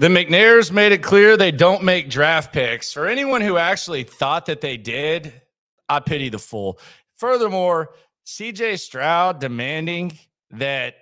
The McNairs made it clear they don't make draft picks. For anyone who actually thought that they did, I pity the fool. Furthermore, CJ Stroud demanding that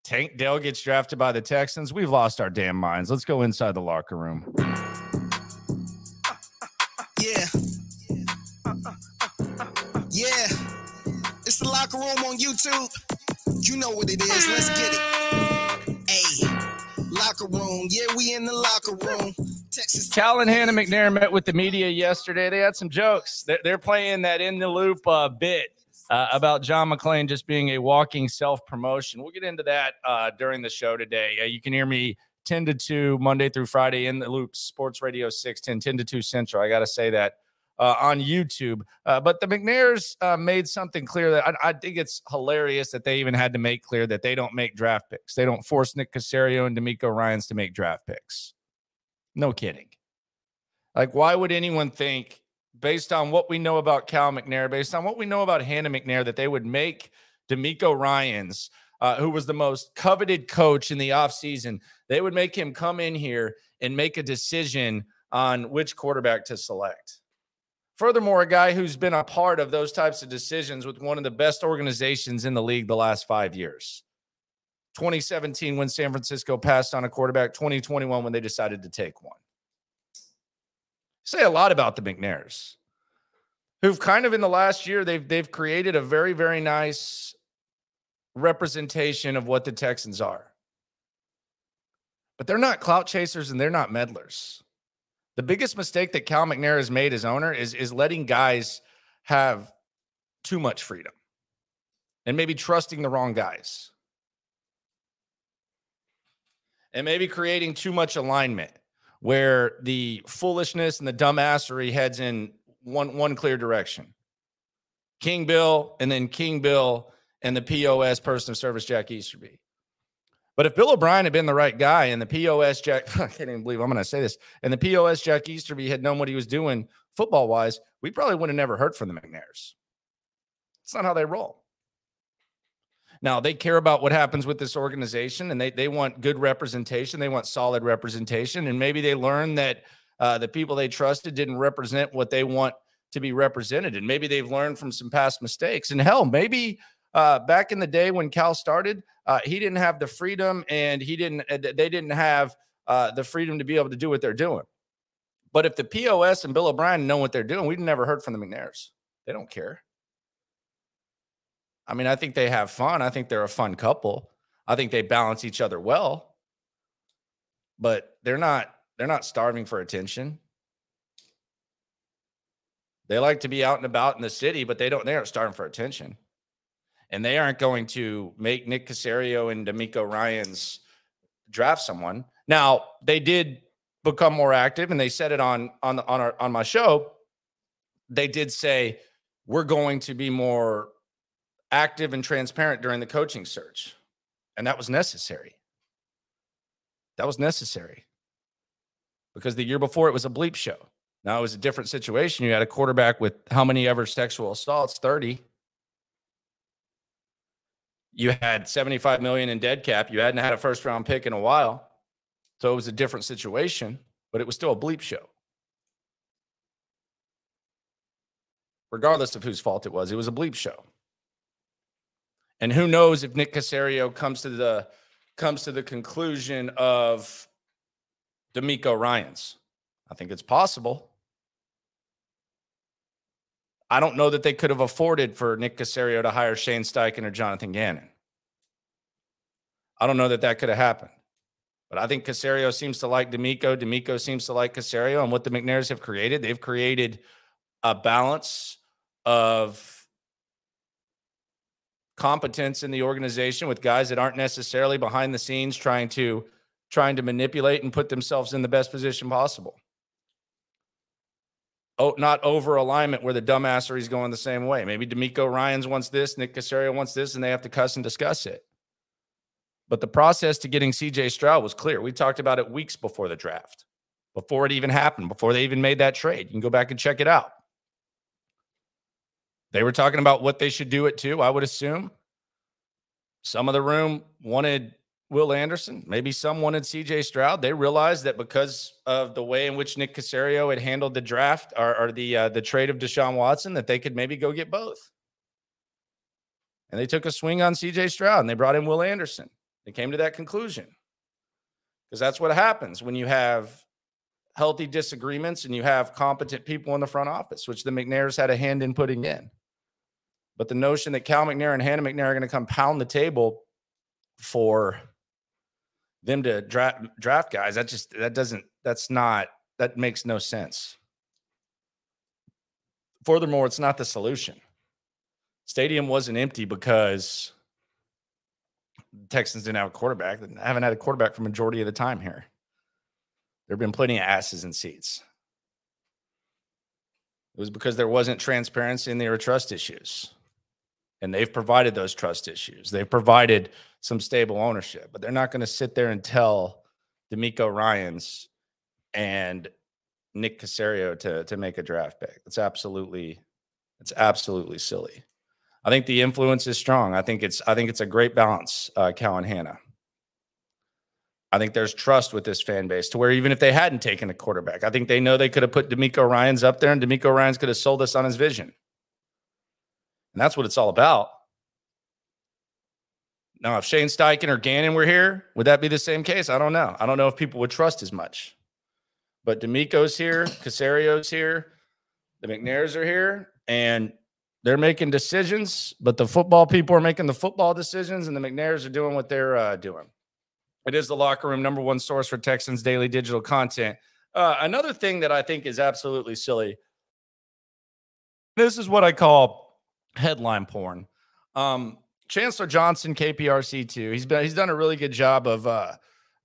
Tank Dell gets drafted by the Texans. We've lost our damn minds. Let's go inside the locker room. Yeah. Yeah. It's the locker room on YouTube. You know what it is. Let's get it. Hey. Locker room. Yeah, we in the locker room. Texas. Cal and Hannah McNair met with the media yesterday. They had some jokes. They're playing that in the loop bit about John McClain just being a walking self-promotion. We'll get into that during the show today. You can hear me 10 to 2 Monday through Friday in the loop, Sports Radio 610, 10 to 2 Central. I got to say that on YouTube. But the McNairs made something clear that I think it's hilarious that they even had to make clear that they don't make draft picks. They don't force Nick Caserio and D'Amico Ryans to make draft picks. No kidding. Like, why would anyone think, based on what we know about Cal McNair, based on what we know about Hannah McNair, that they would make D'Amico Ryans, who was the most coveted coach in the offseason, they would make him come in here and make a decision on which quarterback to select? Furthermore, a guy who's been a part of those types of decisions with one of the best organizations in the league the last 5 years. 2017 when San Francisco passed on a quarterback, 2021 when they decided to take one. Say a lot about the McNairs, who've kind of in the last year, they've created a very, very nice representation of what the Texans are. But they're not clout chasers and they're not meddlers. The biggest mistake that Cal McNair has made as owner is letting guys have too much freedom and maybe trusting the wrong guys and maybe creating too much alignment where the foolishness and the dumbassery heads in one clear direction. King Bill and then King Bill and the POS person of service, Jack Easterby. But if Bill O'Brien had been the right guy and the POS Jack, I can't even believe I'm going to say this, and the POS Jack Easterby had known what he was doing football-wise, we probably would have never heard from the McNairs. It's not how they roll. Now, they care about what happens with this organization, and they want good representation. They want solid representation, and maybe they learned that the people they trusted didn't represent what they want to be represented, and maybe they've learned from some past mistakes. And hell, maybe back in the day when Cal started, he didn't have the freedom, and they didn't have the freedom to be able to do what they're doing. But if the POS and Bill O'Brien know what they're doing, we've never heard from the McNairs. They don't care. I mean, I think they have fun. I think they're a fun couple. I think they balance each other well. But they're not starving for attention. They like to be out and about in the city, but they aren't starving for attention. And they aren't going to make Nick Caserio and D'Amico Ryans draft someone. Now, they did become more active, and they said it on my show. They did say, we're going to be more active and transparent during the coaching search. And that was necessary. That was necessary. Because the year before, it was a bleep show. Now it was a different situation. You had a quarterback with how many ever sexual assaults? 30. You had $75 million in dead cap. You hadn't had a first-round pick in a while. So it was a different situation, but it was still a bleep show. Regardless of whose fault it was a bleep show. And who knows if Nick Caserio comes to the conclusion of D'Amico Ryans. I think it's possible. I don't know that they could have afforded for Nick Caserio to hire Shane Steichen or Jonathan Gannon. I don't know that could have happened. But I think Caserio seems to like D'Amico. D'Amico seems to like Caserio. And what the McNairs have created, they've created a balance of competence in the organization with guys that aren't necessarily behind the scenes trying to manipulate and put themselves in the best position possible. Oh, not over alignment where the dumbassery is going the same way. Maybe D'Amico Ryans wants this, Nick Caserio wants this, and they have to cuss and discuss it. But the process to getting CJ Stroud was clear. We talked about it weeks before the draft, before it even happened, before they even made that trade. You can go back and check it out. They were talking about what they should do it to, I would assume. Some of the room wanted Will Anderson. Maybe some wanted CJ Stroud. They realized that because of the way in which Nick Caserio had handled the draft or the trade of Deshaun Watson, that they could maybe go get both. And they took a swing on CJ Stroud and they brought in Will Anderson. They came to that conclusion because that's what happens when you have healthy disagreements and you have competent people in the front office, which the McNairs had a hand in putting in. But the notion that Cal McNair and Hannah McNair are going to come pound the table for them to draft guys, that makes no sense. Furthermore, it's not the solution. Stadium wasn't empty because the Texans didn't have a quarterback. They haven't had a quarterback for majority of the time here. There have been plenty of asses in seats. It was because there wasn't transparency and there were trust issues. And they've provided those trust issues. They've provided some stable ownership, but they're not going to sit there and tell D'Amico Ryans and Nick Caserio to make a draft pick. It's absolutely silly. I think the influence is strong. I think it's a great balance, Cal and Hannah. I think there's trust with this fan base to where even if they hadn't taken a quarterback, I think they know they could have put D'Amico Ryans up there and D'Amico Ryans could have sold us on his vision. And that's what it's all about. Now, if Shane Steichen or Gannon were here, would that be the same case? I don't know. I don't know if people would trust as much. But D'Amico's here, Caserio's here, the McNairs are here, and they're making decisions, but the football people are making the football decisions, and the McNairs are doing what they're doing. It is the Locker Room, #1 source for Texans daily digital content. Another thing that I think is absolutely silly, this is what I call headline porn. Chancellor Johnson, KPRC2, he's done a really good job of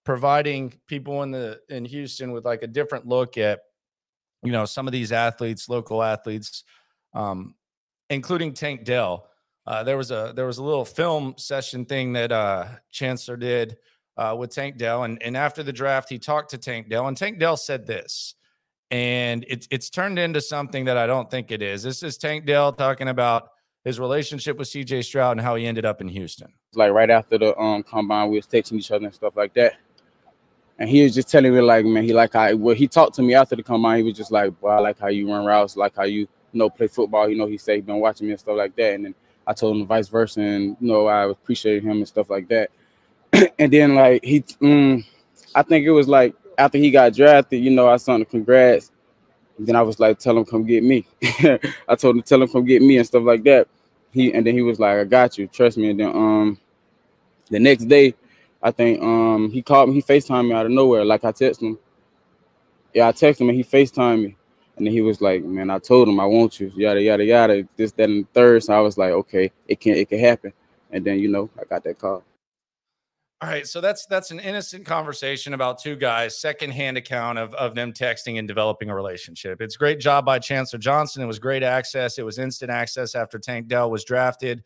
providing people in Houston with like a different look at, you know, some of these athletes, local athletes, including Tank Dell. There was a little film session thing that Chancellor did with Tank Dell, and after the draft, he talked to Tank Dell, and Tank Dell said this, and it's turned into something that I don't think it is. This is Tank Dell talking about his relationship with CJ Stroud and how he ended up in Houston. Like right after the combine, we was texting each other and stuff like that. And he was just telling me, like, man, he talked to me after the combine. He was just like, well, I like how you run routes, like how you play football. He said he's been watching me and stuff like that. And then I told him vice versa, and I appreciated him and stuff like that. And then like I think it was like after he got drafted, I sent him congrats. And then I was like, tell him come get me. I told him tell him come get me and stuff like that. And then he was like, I got you, trust me. And then the next day, I think he called me, he FaceTimed me out of nowhere. Like I texted him. Yeah, I texted him and he FaceTimed me. And then he was like, man, I told him I want you, yada, yada, yada, this, that, and the third. So I was like, okay, it can happen. And then, I got that call. All right, so that's an innocent conversation about two guys, secondhand account of them texting and developing a relationship. It's a great job by Chancellor Johnson. It was great access. It was instant access after Tank Dell was drafted.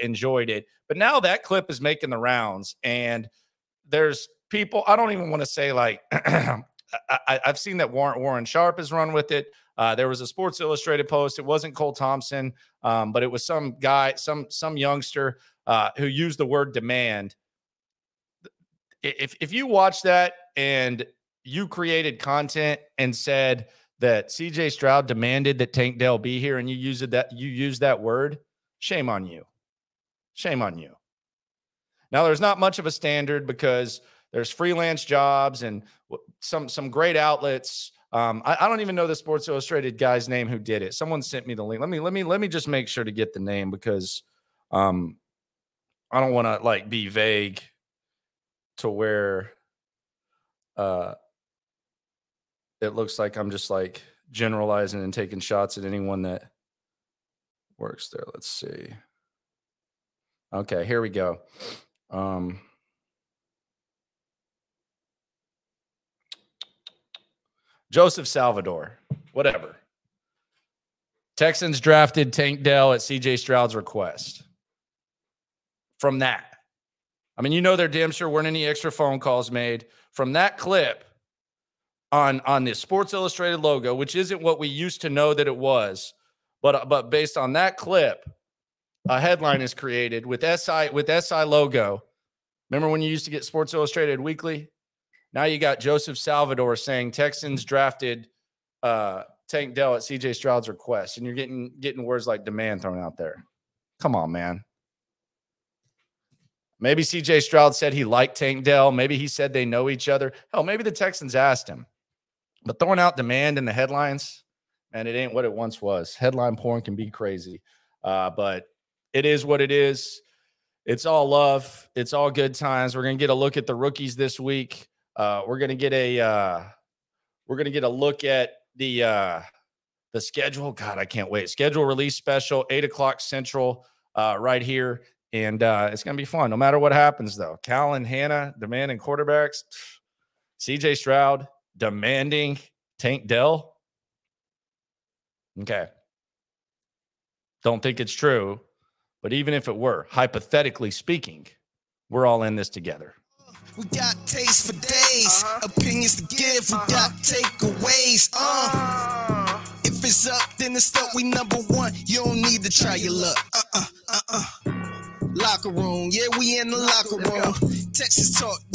Enjoyed it. But now that clip is making the rounds, and there's people, I don't even want to say like, I've seen that Warren Sharp has run with it. There was a Sports Illustrated post. It wasn't Cole Thompson, but it was some guy, some youngster who used the word demand. If you watch that and you created content and said that CJ Stroud demanded that Tank Dell be here and you use that word, shame on you. Shame on you. Now, there's not much of a standard because there's freelance jobs and some great outlets. I don't even know the Sports Illustrated guy's name who did it. Someone sent me the link. Let me just make sure to get the name because I don't want to like be vague to where it looks like I'm just like generalizing and taking shots at anyone that works there. Let's see. Okay, here we go. Joseph Salvador, whatever. Texans drafted Tank Dell at CJ Stroud's request. From that, I mean, there damn sure weren't any extra phone calls made. From that clip on the Sports Illustrated logo, which isn't what we used to know that it was, but based on that clip, a headline is created with SI logo Remember when you used to get Sports Illustrated Weekly? Now you got Joseph Salvador saying Texans drafted Tank Dell at CJ Stroud's request, and you're getting words like demand thrown out there. Come on, man. Maybe CJ Stroud said he liked Tank Dell. Maybe he said they know each other. Hell, maybe the Texans asked him. But throwing out demand in the headlines, and it ain't what it once was. Headline porn can be crazy. But it is what it is. It's all love. It's all good times. We're going to get a look at the rookies this week. We're going to get a look at the schedule. God, I can't wait. Schedule release special, 8:00 Central, right here. And it's going to be fun no matter what happens, though. Cal and Hannah demanding quarterbacks. CJ Stroud demanding Tank Dell. Okay. Don't think it's true. But even if it were, hypothetically speaking, we're all in this together. We got taste for days, opinions to give, we got takeaways. If it's up, then it's up, we number one. You don't need to try your luck. Locker room, yeah, we in the locker room. Texas talk.